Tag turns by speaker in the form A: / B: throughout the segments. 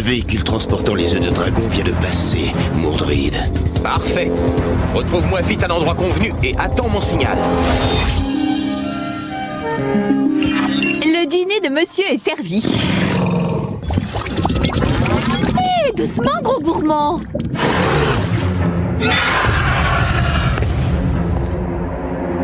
A: véhicule transportant les œufs de dragon vient de passer, Mordrid.
B: Parfait. Retrouve-moi vite à l'endroit convenu et attends mon signal.
C: Le dîner de monsieur est servi. Hé, doucement, gros gourmand.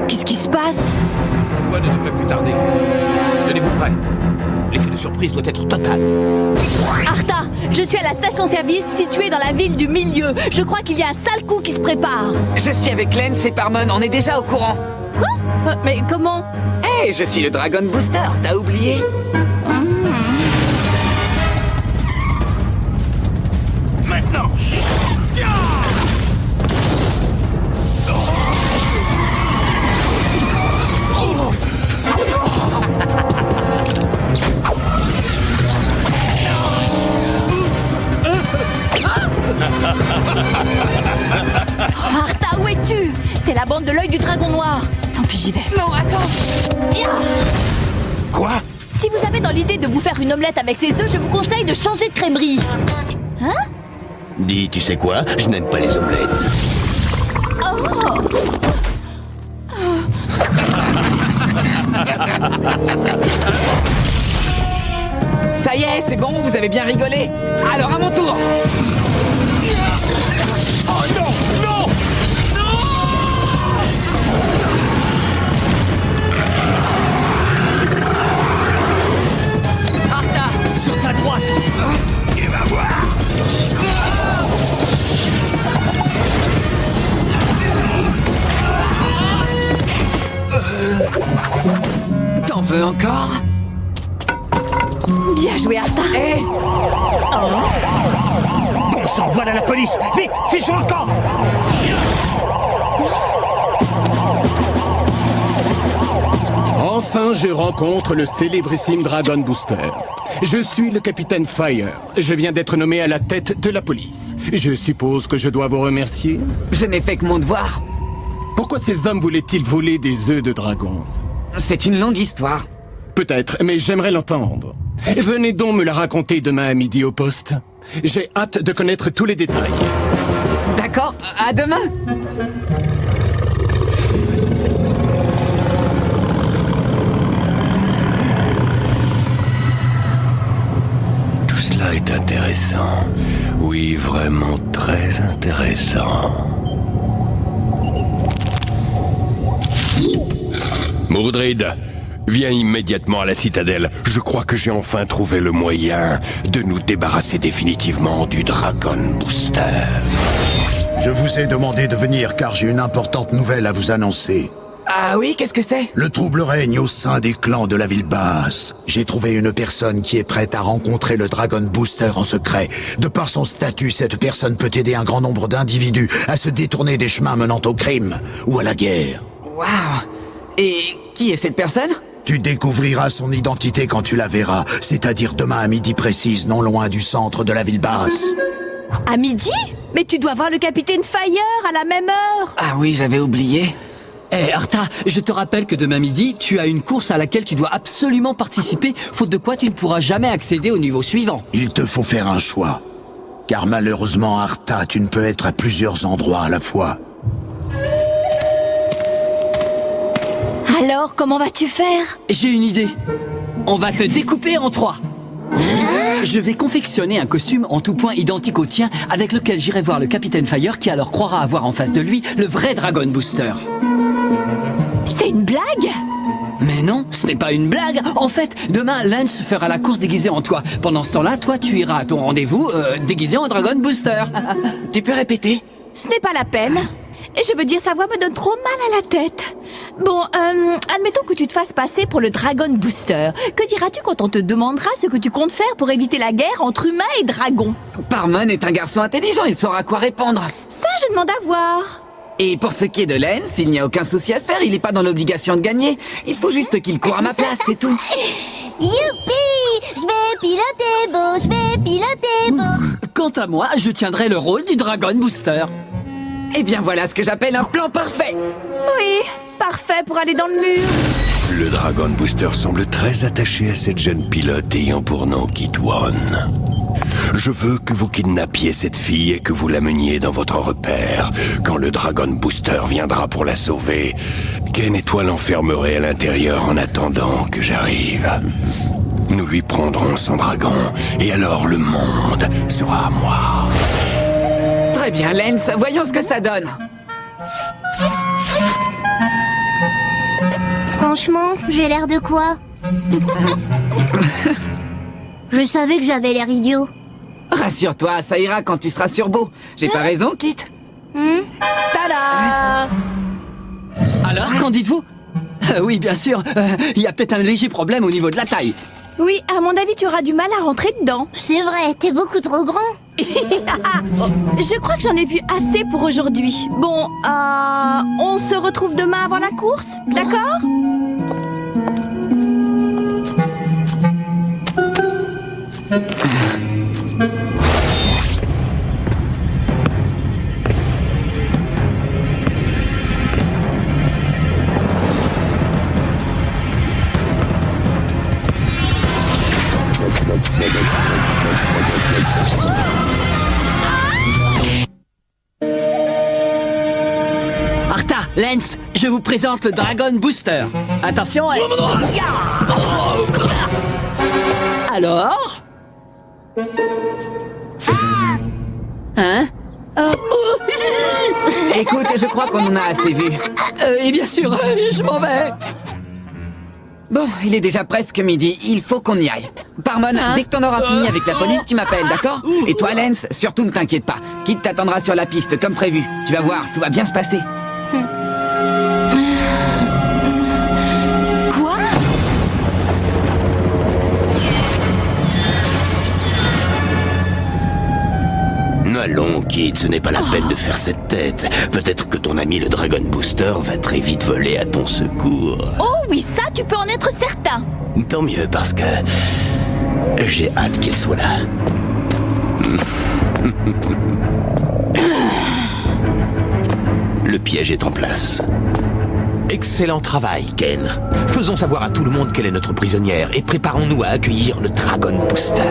C: Qu'est-ce qui se passe?
B: L'envoi ne devrait plus tarder. Tenez-vous prêts. L'effet de surprise doit être total.
C: Artha, je suis à la station-service située dans la ville du milieu. Je crois qu'il y a un sale coup qui se prépare.
D: Je suis avec Lance et Parmon, on est déjà au courant.
C: Quoi? Mais comment?
D: Hé, je suis le Dragon Booster, t'as oublié?
A: Maintenant!
C: Artha, où es-tu? C'est la bande de l'œil du dragon noir. Tant pis, j'y vais.
D: Non, attends!
C: Ya.
A: Quoi?
C: Si vous avez dans l'idée de vous faire une omelette avec ces œufs, je vous conseille de changer de crèmerie. Hein?
A: Dis, tu sais quoi? Je n'aime pas les omelettes.
D: Ça y est, c'est bon, vous avez bien rigolé. Alors à mon tour!
A: Oh non! Non!
D: Artha!
A: Sur ta droite! Tu vas voir!
D: T'en veux encore?
C: Bien joué, Artha.
D: Hé!
A: Bon sang, voilà la police! Vite, fichons le camp!
E: Enfin, je rencontre le célébrissime Dragon Booster. Je suis le capitaine Fire. Je viens d'être nommé à la tête de la police. Je suppose que je dois vous remercier.
D: Je n'ai fait que mon devoir.
E: Pourquoi ces hommes voulaient-ils voler des œufs de dragon?
D: C'est une longue histoire.
E: Peut-être, mais j'aimerais l'entendre. Venez donc me la raconter demain à midi au poste. J'ai hâte de connaître tous les détails.
D: D'accord, à demain!
A: Tout cela est intéressant. Oui, vraiment très intéressant. Mordrid, viens immédiatement à la citadelle. Je crois que j'ai enfin trouvé le moyen de nous débarrasser définitivement du Dragon Booster.
F: Je vous ai demandé de venir car j'ai une importante nouvelle à vous annoncer.
D: Ah oui, qu'est-ce que c'est?
F: Le trouble règne au sein des clans de la ville basse. J'ai trouvé une personne qui est prête à rencontrer le Dragon Booster en secret. De par son statut, cette personne peut aider un grand nombre d'individus à se détourner des chemins menant au crime ou à la guerre.
D: Waouh! Et qui est cette personne?
F: Tu découvriras son identité quand tu la verras, c'est-à-dire demain à midi précise, non loin du centre de la ville basse.
C: À midi? Mais tu dois voir le capitaine Fire à la même heure.
D: Ah oui, j'avais oublié.
G: Eh Artha, je te rappelle que demain midi, tu as une course à laquelle tu dois absolument participer, faute de quoi tu ne pourras jamais accéder au niveau suivant.
F: Il te faut faire un choix. Car malheureusement, Artha, tu ne peux être à plusieurs endroits à la fois.
C: Alors, comment vas-tu faire?
G: J'ai une idée. On va te découper en 3. Je vais confectionner un costume en tout point identique au tien avec lequel j'irai voir le Capitaine Fire qui alors croira avoir en face de lui le vrai Dragon Booster.
C: C'est une blague?
G: Mais non, ce n'est pas une blague. En fait, demain, Lance fera la course déguisée en toi. Pendant ce temps-là, toi, tu iras à ton rendez-vous déguisé en Dragon Booster.
D: Tu peux répéter?
C: Ce n'est pas la peine. Et je veux dire, sa voix me donne trop mal à la tête. Bon, admettons que tu te fasses passer pour le Dragon Booster. Que diras-tu quand on te demandera ce que tu comptes faire pour éviter la guerre entre humains et dragons?
D: Parmon est un garçon intelligent, il saura quoi répondre.
C: Ça, je demande à voir.
D: Et pour ce qui est de Lance, il n'y a aucun souci à se faire, il n'est pas dans l'obligation de gagner. Il faut juste qu'il court à ma place, c'est tout.
H: Youpi! Je vais piloter beau, je vais piloter beau.
G: Quant à moi, je tiendrai le rôle du Dragon Booster.
D: Eh bien voilà ce que j'appelle un plan parfait.
C: Oui, parfait pour aller dans le mur.
A: Le Dragon Booster semble très attaché à cette jeune pilote ayant pour nom Kit One. Je veux que vous kidnappiez cette fille et que vous l'ameniez dans votre repère. Quand le Dragon Booster viendra pour la sauver, Ken et toi l'enfermerez à l'intérieur en attendant que j'arrive. Nous lui prendrons son dragon, et alors le monde sera à moi.
D: Très bien, Lance, voyons ce que ça donne.
H: Franchement, j'ai l'air de quoi? Je savais que j'avais l'air idiot.
D: Rassure-toi, ça ira quand tu seras sur beau. J'ai pas raison, Kit?
C: Tada!
G: Alors, qu'en dites-vous? Oui, bien sûr. Il y a peut-être un léger problème au niveau de la taille.
C: Oui, à mon avis, tu auras du mal à rentrer dedans.
H: C'est vrai, t'es beaucoup trop grand.
C: Je crois que j'en ai vu assez pour aujourd'hui. Bon, on se retrouve demain avant la course, d'accord?
G: Arta, Lance, je vous présente le Dragon Booster. Attention, Alors? Hein?
D: Écoute, je crois qu'on en a assez vu.
G: Et bien sûr, je m'en vais.
D: Bon, il est déjà presque midi, il faut qu'on y aille. Parmon, dès que t'en auras fini avec la police, tu m'appelles, d'accord? Et toi, Lance, surtout ne t'inquiète pas. Kit t'attendra sur la piste, comme prévu. Tu vas voir, tout va bien se passer.
C: Quoi?
I: Allons, Kit, ce n'est pas la peine de faire cette tête. Peut-être que ton ami le Dragon Booster va très vite voler à ton secours.
C: Oh oui, ça, tu peux en être certain.
I: Tant mieux, parce que j'ai hâte qu'il soit là. Le piège est en place.
B: Excellent travail, Ken. Faisons savoir à tout le monde quelle est notre prisonnière et préparons-nous à accueillir le Dragon Booster.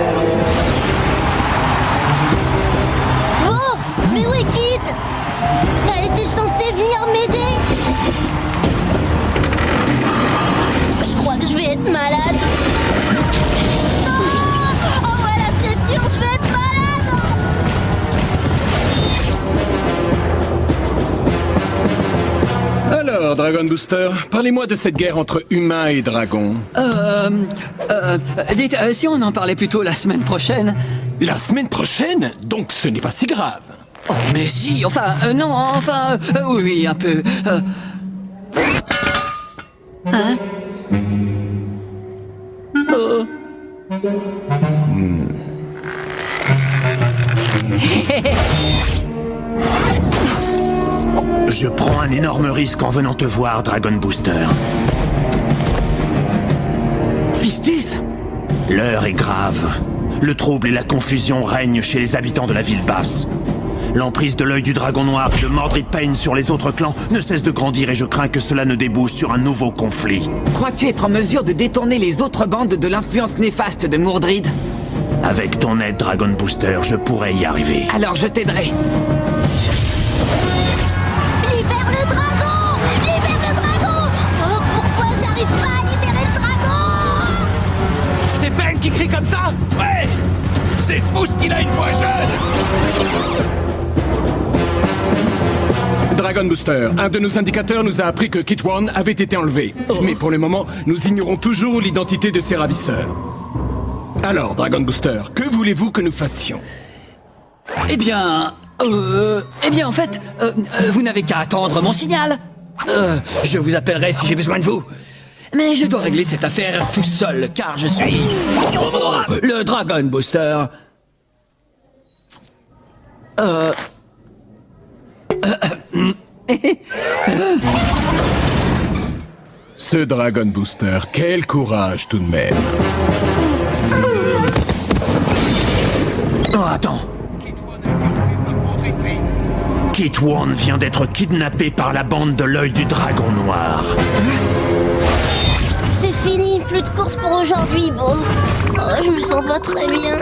H: Oh, mais où est Kit? Elle était censée venir m'aider. Je crois que je vais être malade. Non! Oh voilà, c'est sûr, je vais être malade.
E: Alors, Dragon Booster, parlez-moi de cette guerre entre humains et dragons.
G: Dites, si on en parlait plutôt la semaine prochaine.
E: La semaine prochaine? Donc ce n'est pas si grave.
G: Oh, mais si, enfin, non, enfin, oui, un peu. Hein? Oh.
J: Je prends un énorme risque en venant te voir, Dragon Booster. Fistis? L'heure est grave. Le trouble et la confusion règnent chez les habitants de la ville basse. L'emprise de l'œil du dragon noir et de Mordred Payne sur les autres clans ne cesse de grandir et je crains que cela ne débouche sur un nouveau conflit.
D: Crois-tu être en mesure de détourner les autres bandes de l'influence néfaste de Mordred?
J: Avec ton aide, Dragon Booster, je pourrais y arriver.
D: Alors je t'aiderai.
H: Libère le dragon! Libère le dragon! Oh, pourquoi j'arrive pas à libérer le dragon?
B: C'est Ben qui crie comme ça? Ouais! C'est fou ce qu'il a une voix jeune!
E: Dragon Booster, un de nos indicateurs nous a appris que Kit One avait été enlevé. Mais pour le moment, nous ignorons toujours l'identité de ses ravisseurs. Alors, Dragon Booster, que voulez-vous que nous fassions?
G: Eh bien, en fait, vous n'avez qu'à attendre mon signal. Je vous appellerai si j'ai besoin de vous. Mais je dois régler cette affaire tout seul, car je suis le Dragon Booster.
E: Ce Dragon Booster, quel courage tout de même.
J: Oh, attends. Kit One vient d'être kidnappé par la bande de l'œil du dragon noir.
H: fini, plus de course pour aujourd'hui, Beau. Oh, je me sens pas très bien.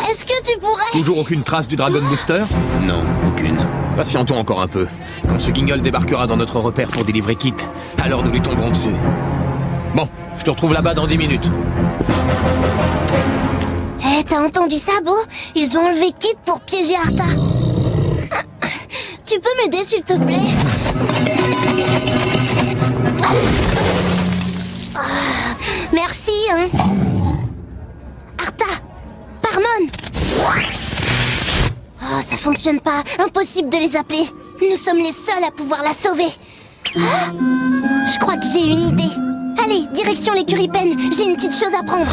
H: Est-ce que tu pourrais...
B: Toujours aucune trace du Dragon Booster?
I: Non, aucune.
B: Patientons encore un peu. Quand ce guignol débarquera dans notre repère pour délivrer Kit, alors nous lui tomberons dessus. Bon, je te retrouve là-bas dans 10 minutes.
H: Eh, t'as entendu ça, Beau? Ils ont enlevé Kit pour piéger Arta. Tu peux m'aider, s'il te plaît? Merci, hein. Arta! Parmon! Oh, ça fonctionne pas. Impossible de les appeler. Nous sommes les seuls à pouvoir la sauver. Je crois que j'ai une idée. Allez, direction l'écurie Pen. J'ai une petite chose à prendre.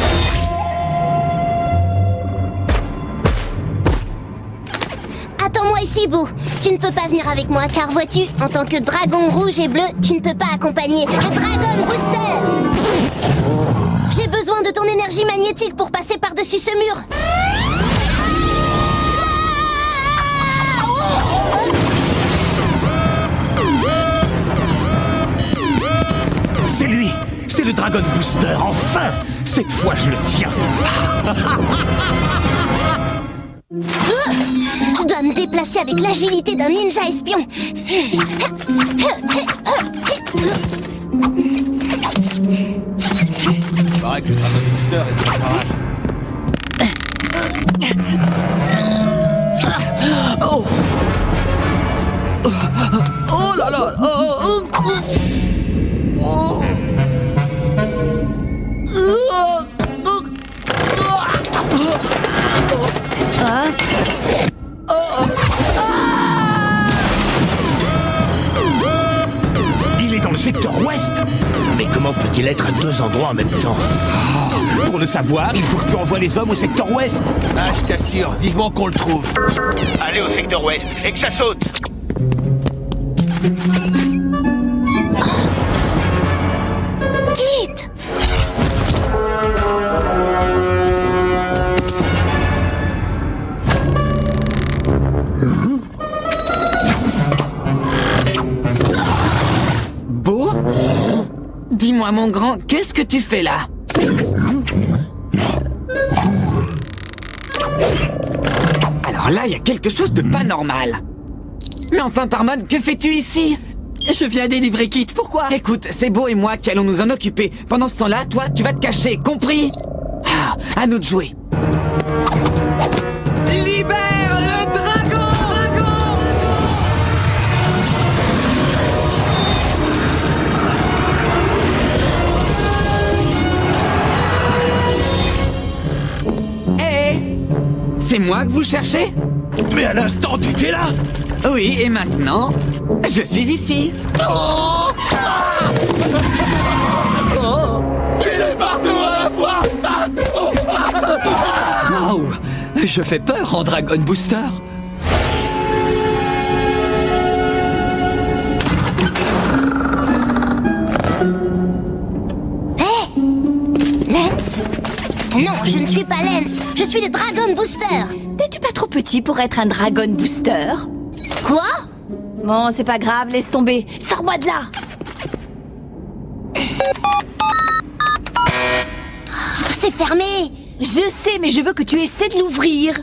H: Attends-moi ici, Beau. Tu ne peux pas venir avec moi, car vois-tu, en tant que dragon rouge et bleu, tu ne peux pas accompagner le Dragon Booster. J'ai besoin de ton énergie magnétique pour passer par-dessus ce mur.
B: C'est lui! C'est le Dragon Booster, enfin! Cette fois, je le tiens!
H: Je dois me déplacer avec l'agilité d'un ninja espion.
B: Il paraît que le Dragon Booster est dans le garage.
G: Oh. Oh là là.
B: Il est dans le secteur ouest.
I: Mais comment peut-il être à deux endroits en même temps?
B: Pour le savoir, il faut que tu envoies les hommes au secteur ouest.
K: Ah, je t'assure, vivement qu'on le trouve.
I: Allez au secteur ouest et que ça saute.
H: Kit!
D: Beau? Dis-moi, mon grand, qu'est-ce que tu fais là? Alors là, il y a quelque chose de pas normal. Mais enfin, Parmon, que fais-tu ici?
G: Je viens délivrer Kit, pourquoi?
D: Écoute, c'est Beau et moi qui allons nous en occuper. Pendant ce temps-là, toi, tu vas te cacher, compris? Ah, à nous de jouer. Libère le dragon! C'est moi que vous cherchez?
K: Mais à l'instant, t'étais là!
D: Oui, et maintenant, je suis ici.
K: Il est partout à la fois!
G: Waouh! Je fais peur en Dragon Booster.
H: Lance? Non, je ne suis pas Lance. Je suis le Dragon Booster.
C: N'es-tu pas trop petit pour être un Dragon Booster?
H: Quoi?
C: Bon, c'est pas grave, laisse tomber. Sors-moi de là!
H: C'est fermé.
C: Je sais, mais je veux que tu essaies de l'ouvrir.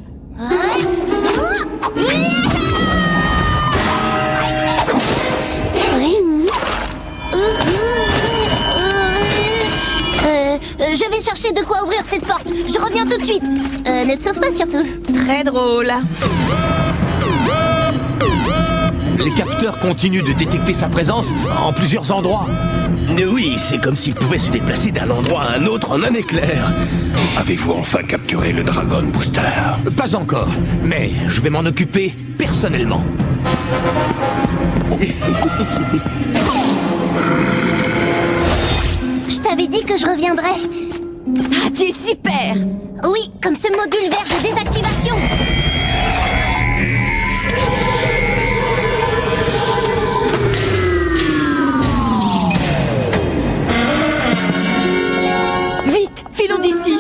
H: Je vais chercher de quoi ouvrir cette porte. Je reviens tout de suite. Ne te sauve pas surtout.
C: Très drôle.
B: Les capteurs continuent de détecter sa présence en plusieurs endroits.
I: Mais oui, c'est comme s'il pouvait se déplacer d'un endroit à un autre en un éclair.
A: Avez-vous enfin capturé le Dragon Booster?
B: Pas encore, mais je vais m'en occuper personnellement.
H: Je t'avais dit que je reviendrais.
C: Ah, tu es super!
H: Oui, comme ce module vert de désactivation.
C: Vite, filons d'ici!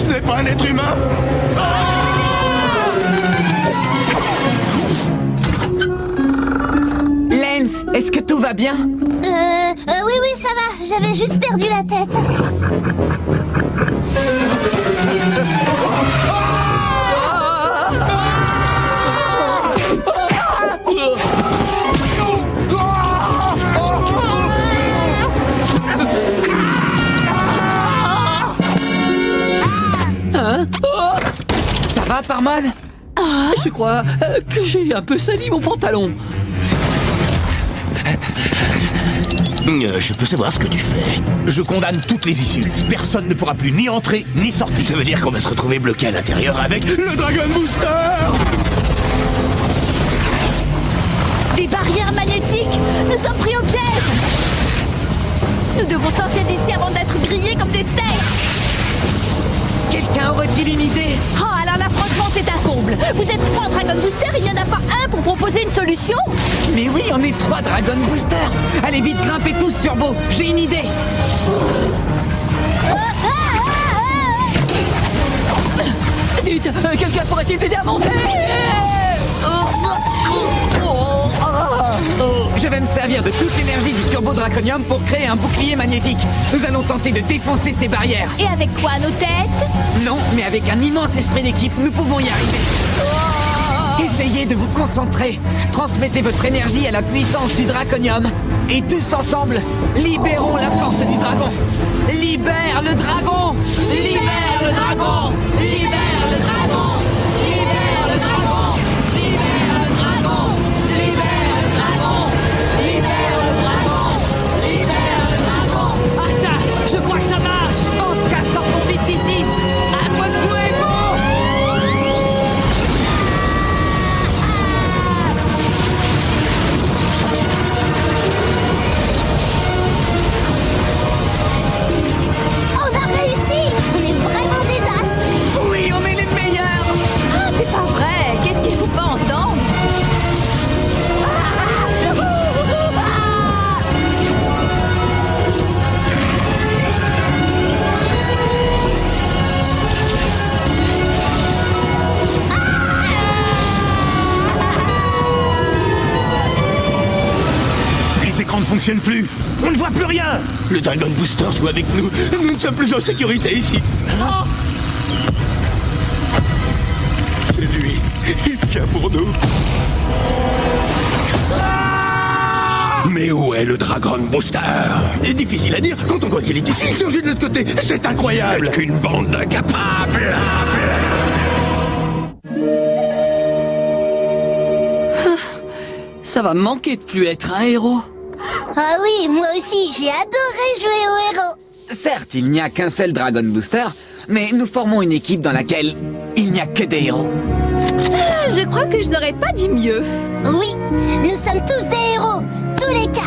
K: Ce n'est pas un être humain.
D: Lance, est-ce que tout va bien?
H: Oui, ça va. J'avais juste perdu la tête.
D: Ça va, Parmon?
G: Je crois que j'ai un peu sali mon pantalon.
B: Je peux savoir ce que tu fais. Je condamne toutes les issues. Personne ne pourra plus ni entrer ni sortir.
I: Ça veut dire qu'on va se retrouver bloqué à l'intérieur avec...
K: Le Dragon Booster.
C: Des barrières magnétiques! Nous sommes pris au piège! Nous devons sortir d'ici avant d'être grillés comme des steaks!
D: Quelqu'un aurait-il une idée?
C: Oh, alors là, franchement, c'est un comble! Vous êtes 3 Dragon Booster et il n'y en a pas un pour proposer une solution?
D: Mais oui, on est 3 Dragon Booster. Allez vite, grimpez tous sur Beau. J'ai une idée.
G: Dites, quelqu'un pourrait-il m'aider à monter?
D: Je vais me servir de toute l'énergie du turbo draconium pour créer un bouclier magnétique. Nous allons tenter de défoncer ces barrières.
C: Et avec quoi, nos têtes?
D: Non, mais avec un immense esprit d'équipe, nous pouvons y arriver. Essayez de vous concentrer. Transmettez votre énergie à la puissance du draconium. Et tous ensemble, libérons la force du dragon. Libère le dragon! Libère le dragon! Libère le dragon! Libère le dragon! Libère le dragon! Libère le dragon! Libère le dragon! Libère le dragon!
G: Martha, je crois que ça marche.
D: Dans ce cas, sortons vite d'ici! À toi de jouer, Beau!
H: On a réussi. On est vraiment des as.
D: Oui, on est les meilleurs!
C: Ah, c'est pas vrai! Qu'est-ce qu'il faut pas entendre?
B: Les écrans ne fonctionnent plus. On ne voit plus rien.
I: Le Dragon Booster joue avec nous. Nous ne sommes plus en sécurité ici. C'est lui. Il vient pour nous.
A: Mais où est le Dragon Booster?
I: Difficile à dire quand on voit qu'il est ici. Il surgit de l'autre côté. C'est incroyable.
A: Vous n'êtes qu'une bande d'incapables.
G: Ça va manquer de plus être un héros.
H: Ah oui, moi aussi, j'ai adoré jouer au héros.
D: Certes, il n'y a qu'un seul Dragon Booster, mais nous formons une équipe dans laquelle il n'y a que des héros.
C: Ah, je crois que je n'aurais pas dit mieux.
H: Oui, nous sommes tous des héros, tous les 4.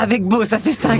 D: Avec Beau, ça fait 5.